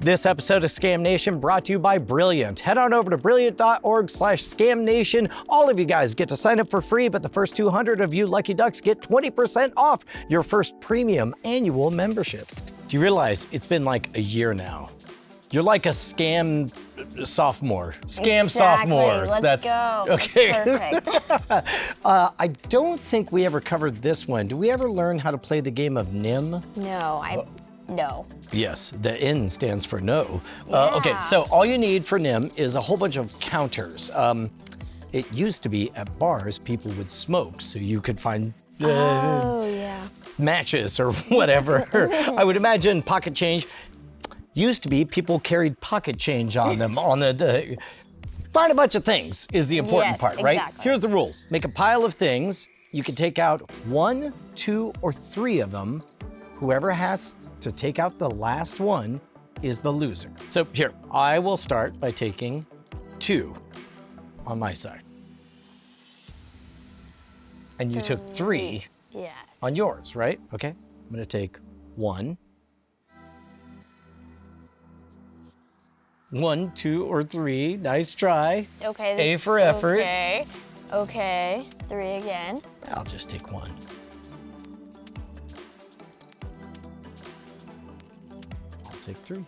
This episode of Scam Nation brought to you by Brilliant. Head on over to brilliant.org/scamnation. All of you guys get to sign up for free, but the first 200 of you lucky ducks get 20% off your first premium annual membership. Do you realize it's been like a year now? You're like a scam sophomore. Scam sophomore. Let's go. Okay. That's perfect. I don't think we ever covered this one. Did we ever learn how to play the game of NIM? No. Yes, the N stands for no. Okay, so all you need for NIM is a whole bunch of counters. It used to be at bars, people would smoke, so you could find matches or whatever. I would imagine pocket change. Used to be people carried pocket change on them on the find a bunch of things is the important part, right? Exactly. Here's the rule. Make a pile of things. You can take out 1, 2, or 3 of them. Whoever has to take out the last one is the loser. So here, I will start by taking 2 on my side. And you took 3 on yours, right? Okay, I'm gonna take 1. 1, 2, or 3, nice try. Okay. A for effort. Okay, 3 again. I'll just take 1. Take 3. I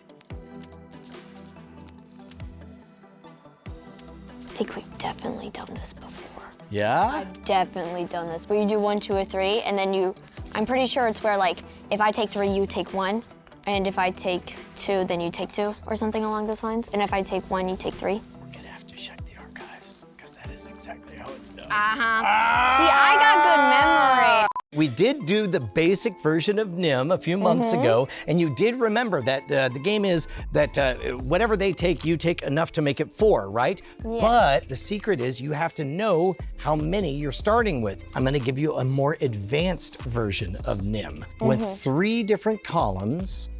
think we've definitely done this before. Yeah? I've definitely done this. Where you do 1, 2, or 3, and then I'm pretty sure it's where like, if I take 3, you take 1. And if I take 2, then you take 2, or something along those lines. And if I take 1, you take 3. We're gonna have to check the archives, because that is exactly how it's done. See, I got good memory. We did do the basic version of NIM a few months ago, and you did remember that the game is that whatever they take, you take enough to make it 4, right? Yes. But the secret is you have to know how many you're starting with. I'm gonna give you a more advanced version of NIM with 3 different columns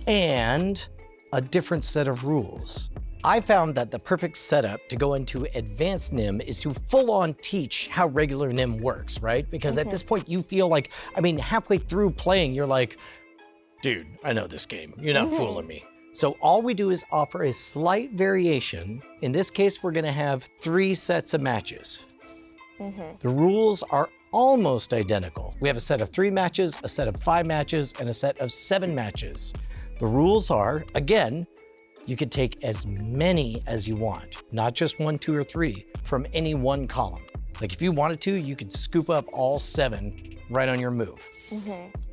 and a different set of rules. I found that the perfect setup to go into advanced NIM is to full-on teach how regular NIM works, right? Because at this point you feel like, I mean, halfway through playing, you're like, dude, I know this game. You're not fooling me. So all we do is offer a slight variation. In this case, we're gonna have 3 sets of matches. The rules are almost identical. We have a set of 3 matches, a set of 5 matches, and a set of 7 matches. The rules are, again, you can take as many as you want, not just 1, 2, or 3 from any one column. Like if you wanted to, you could scoop up all 7 right on your move.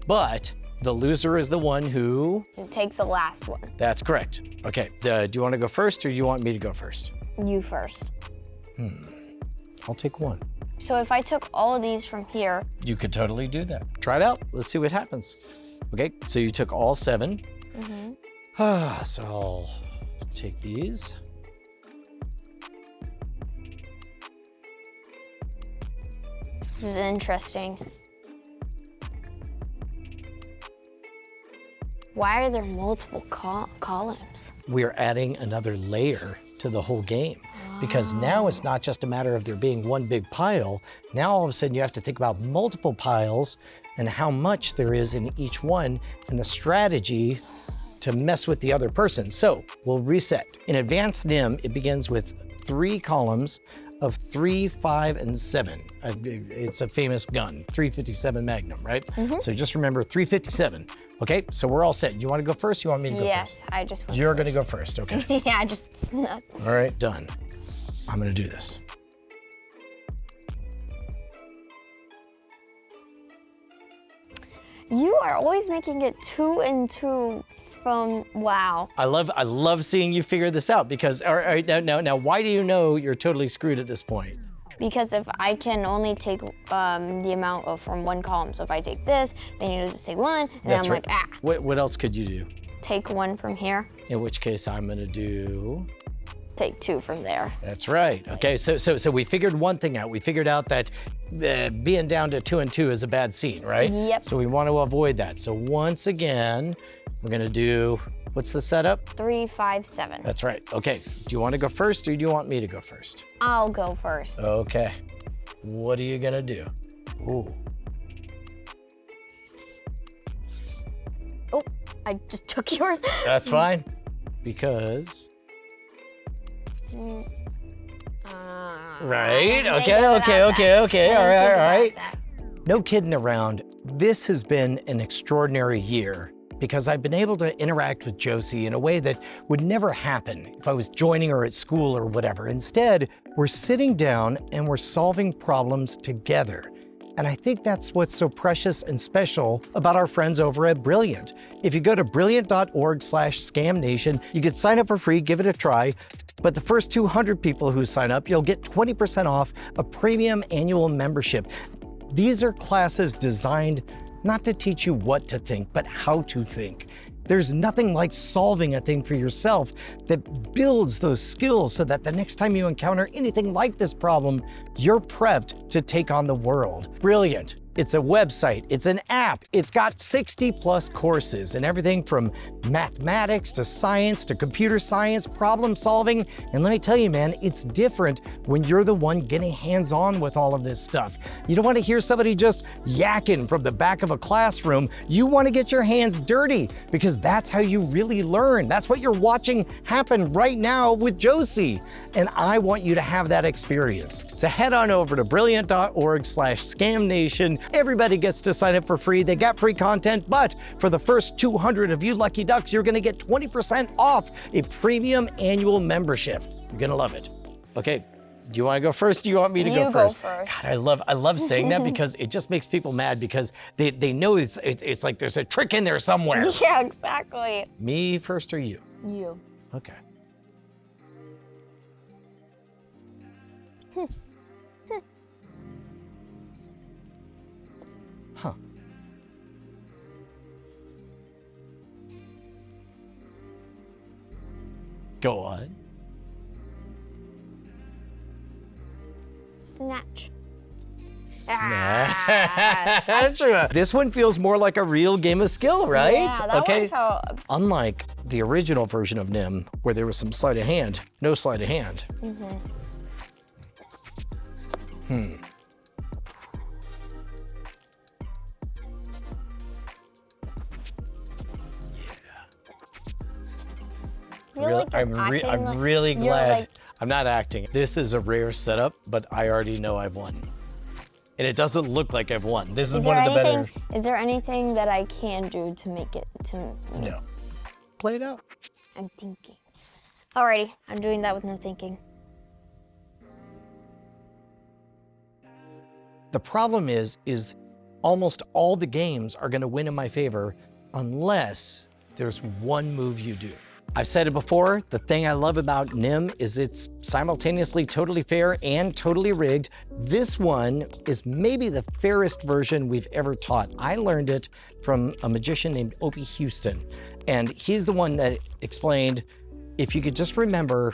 But the loser is the one who... It takes the last one. That's correct. Okay, do you want to go first or do you want me to go first? You first. I'll take 1. So if I took all of these from here... You could totally do that. Try it out. Let's see what happens. Okay, so you took all 7. So I'll take these. This is interesting. Why are there multiple columns? We're adding another layer to the whole game. Because now it's not just a matter of there being one big pile. Now all of a sudden you have to think about multiple piles and how much there is in each one and the strategy to mess with the other person. So we'll reset. In advanced NIM, it begins with 3 columns of 3, 5, and 7. It's a famous gun, 357 Magnum, right? So just remember 357. Okay, so we're all set. You want to go first? You want me to go first? Yes, I just went You're going to go first, okay? Yeah, I just snuck. All right, done. I'm going to do this. You are always making it 2 and 2 from, wow. I love seeing you figure this out because, all right, now, why do you know you're totally screwed at this point? Because if I can only take the amount of from one column, so if I take this, then you just take 1, and then I'm like, ah. What else could you do? Take 1 from here. In which case I'm gonna do... Take 2 from there. That's right. Okay, so we figured one thing out. We figured out that being down to 2 and 2 is a bad scene, right? Yep. So we want to avoid that. So once again, we're gonna do, what's the setup? 3, 5, 7. That's right. Okay, do you want to go first or do you want me to go first? I'll go first. Okay, what are you gonna do? Ooh. Oh, I just took yours. That's fine. because... Right? Okay. I All didn't think right. about that. No kidding around. This has been an extraordinary year because I've been able to interact with Josie in a way that would never happen if I was joining her at school or whatever. Instead, we're sitting down and we're solving problems together. And I think that's what's so precious and special about our friends over at Brilliant. If you go to brilliant.org/scamnation, you can sign up for free, give it a try. But the first 200 people who sign up, you'll get 20% off a premium annual membership. These are classes designed not to teach you what to think, but how to think. There's nothing like solving a thing for yourself that builds those skills so that the next time you encounter anything like this problem, you're prepped to take on the world. Brilliant. It's a website, it's an app, it's got 60+ courses and everything from mathematics to science to computer science, problem solving. And let me tell you, man, it's different when you're the one getting hands-on with all of this stuff. You don't want to hear somebody just yakking from the back of a classroom. You want to get your hands dirty because that's how you really learn. That's what you're watching happen right now with Josie. And I want you to have that experience. So head on over to brilliant.org/scamnation. Everybody gets to sign up for free. They got free content, but for the first 200 of you lucky ducks, you're gonna get 20% off a premium annual membership. You're gonna love it. Okay, do you wanna go first? Do you want me to go first? You go first. God, I love saying that because it just makes people mad because they know it's like there's a trick in there somewhere. Yeah, exactly. Me first or you? You. Okay. Huh. Go on. Snatch. That's true. This one feels more like a real game of skill, right? Yeah, that one felt... Unlike the original version of NIM, where there was some sleight of hand, no sleight of hand. I'm really glad. Like... I'm not acting. This is a rare setup, but I already know I've won. And it doesn't look like I've won. This is one of the better. Is there anything that I can do to make it to me? No. Play it out. I'm thinking. Alrighty, I'm doing that with no thinking. The problem is almost all the games are gonna win in my favor unless there's one move you do. I've said it before, the thing I love about NIM is it's simultaneously totally fair and totally rigged. This one is maybe the fairest version we've ever taught. I learned it from a magician named Opie Houston, and he's the one that explained, if you could just remember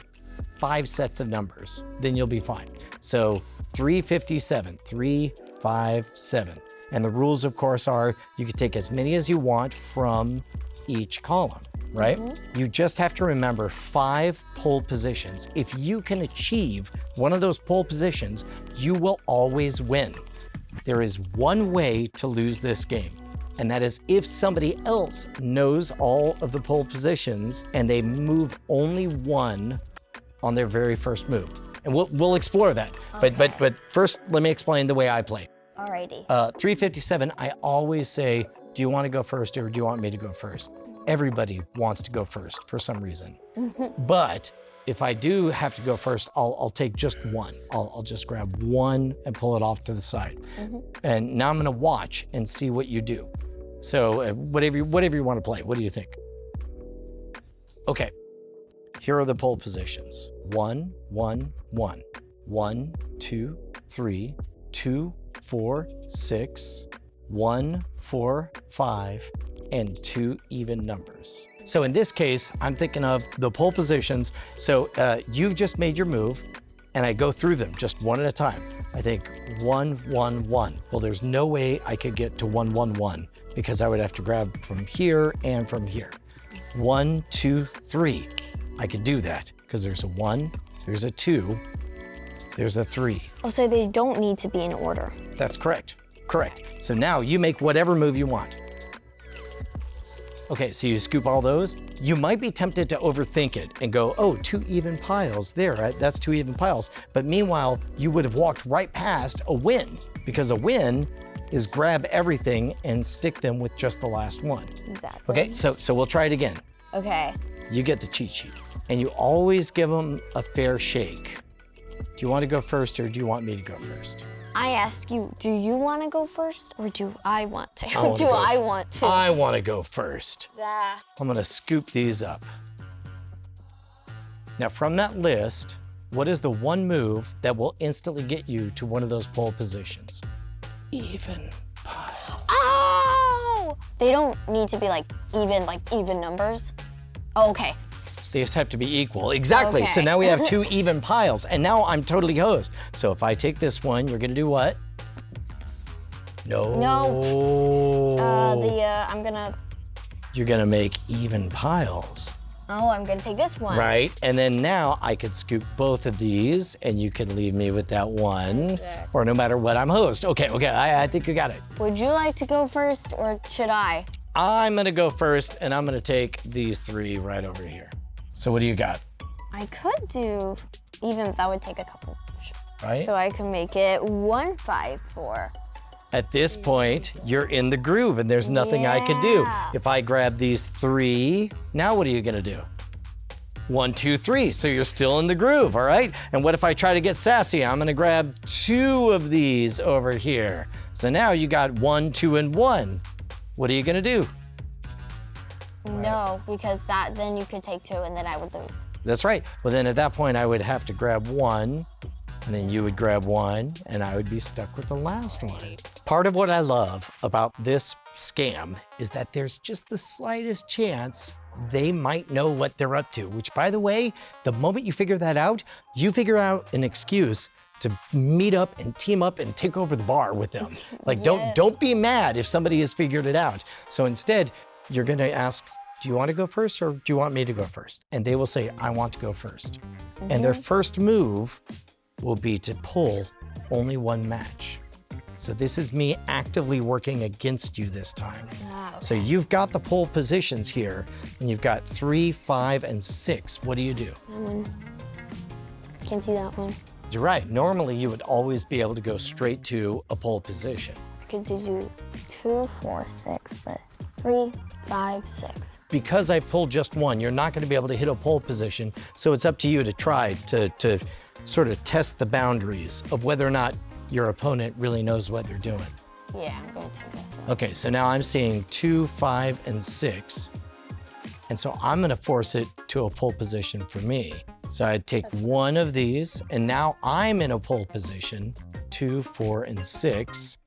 5 sets of numbers, then you'll be fine. So 357, 3, 5, 7. And the rules, of course, are you can take as many as you want from each column. Right? You just have to remember 5 pole positions. If you can achieve one of those pole positions, you will always win. There is one way to lose this game, and that is if somebody else knows all of the pole positions and they move only one on their very first move. And we'll explore that. Okay. But first, let me explain the way I play. Alrighty. 357, I always say, do you want to go first or do you want me to go first? Everybody wants to go first for some reason. But if I do have to go first, I'll take just one. I'll just grab one and pull it off to the side. And now I'm gonna watch and see what you do. So whatever you want to play, what do you think? Okay, here are the pole positions. 1, 1, 1. 1, 2, 3, 2, 4, 6, 1, 4, 5, and 2 even numbers. So in this case, I'm thinking of the pole positions. So you've just made your move and I go through them just one at a time. I think 1, 1, 1. Well, there's no way I could get to 1, 1, 1 because I would have to grab from here and from here. 1, 2, 3. I could do that because there's a 1, there's a 2, there's a 3. Oh, so they don't need to be in order. That's correct. Correct. So now you make whatever move you want. Okay, so you scoop all those. You might be tempted to overthink it and go, oh, 2 even piles there, right? That's 2 even piles. But meanwhile, you would have walked right past a win, because a win is grab everything and stick them with just the last one. Exactly. Okay, so we'll try it again. Okay. You get the cheat sheet, and you always give them a fair shake. Do you want to go first, or do you want me to go first? I ask you, do you want to go first, or do I want to? I want to? I want to go first. Yeah. I'm gonna scoop these up. Now from that list, what is the one move that will instantly get you to one of those pole positions? Even pile. Oh! They don't need to be like even numbers. Oh, okay. They just have to be equal. Exactly. Okay. So now we have 2 even piles, and now I'm totally hosed. So if I take this one, you're gonna do what? No. No. I'm gonna. You're gonna make even piles. Oh, I'm gonna take this one. Right, and then now I could scoop both of these, and you can leave me with that one, or no matter what, I'm host. Okay, I think you got it. Would you like to go first, or should I? I'm gonna go first, and I'm gonna take these 3 right over here. So what do you got? I could do even, that would take a couple. Right? So I can make it 1, 5, 4. At this point, you're in the groove, and there's nothing I could do. Yeah. If I grab these 3, now what are you gonna do? 1, 2, 3, so you're still in the groove, all right? And what if I try to get sassy? I'm gonna grab 2 of these over here. So now you got 1, 2, and 1. What are you gonna do? No, because then you could take 2 and then I would lose. That's right. Well, then at that point, I would have to grab 1, and then you would grab 1, and I would be stuck with the last one. Part of what I love about this scam is that there's just the slightest chance they might know what they're up to, which, by the way, the moment you figure that out, you figure out an excuse to meet up and team up and take over the bar with them. Like, Yes. don't be mad if somebody has figured it out. So instead, you're gonna ask, do you want to go first, or do you want me to go first? And they will say, I want to go first. And their first move will be to pull only 1 match. So this is me actively working against you this time. Ah, okay. So you've got the pole positions here, and you've got 3, 5, and 6. What do you do? That one. Can't do that one. You're right. Normally, you would always be able to go straight to a pole position. I could do 2, 4, 6, but 3, 5, 6. Because I pulled just 1, you're not going to be able to hit a pole position, so it's up to you to try to sort of test the boundaries of whether or not your opponent really knows what they're doing. Yeah, I'm gonna take this one. Okay, so now I'm seeing 2, 5, and 6, and so I'm going to force it to a pole position for me. So I take 1 of these, and now I'm in a pole position, 2, 4, and 6,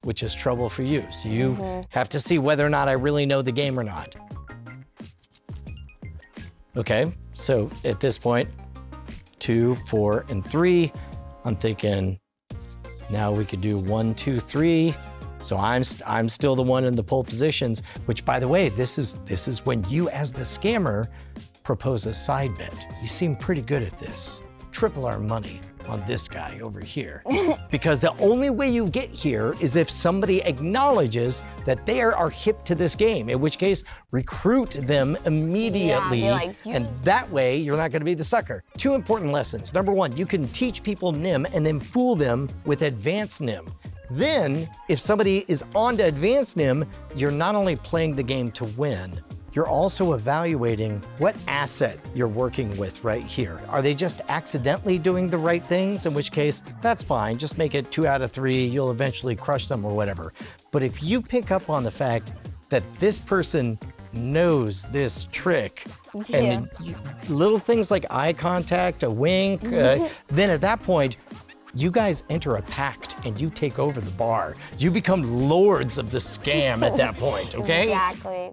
which is trouble for you. So you have to see whether or not I really know the game or not. Okay, so at this point, 2, 4, and 3, I'm thinking now we could do 1, 2, 3. So I'm still the one in the pole positions, which, by the way, this is when you, as the scammer, propose a side bet. You seem pretty good at this. Triple our money on this guy over here. Because the only way you get here is if somebody acknowledges that they are hip to this game, in which case recruit them immediately. Yeah, be like, and that way you're not gonna be the sucker. 2 important lessons. Number 1, you can teach people NIM and then fool them with advanced NIM. Then, if somebody is on to advanced NIM, you're not only playing the game to win, you're also evaluating what asset you're working with right here. Are they just accidentally doing the right things? In which case, that's fine. Just make it 2 out of 3. You'll eventually crush them or whatever. But if you pick up on the fact that this person knows this trick, and little things like eye contact, a wink, then at that point, you guys enter a pact and you take over the bar. You become lords of the scam at that point, okay? Exactly.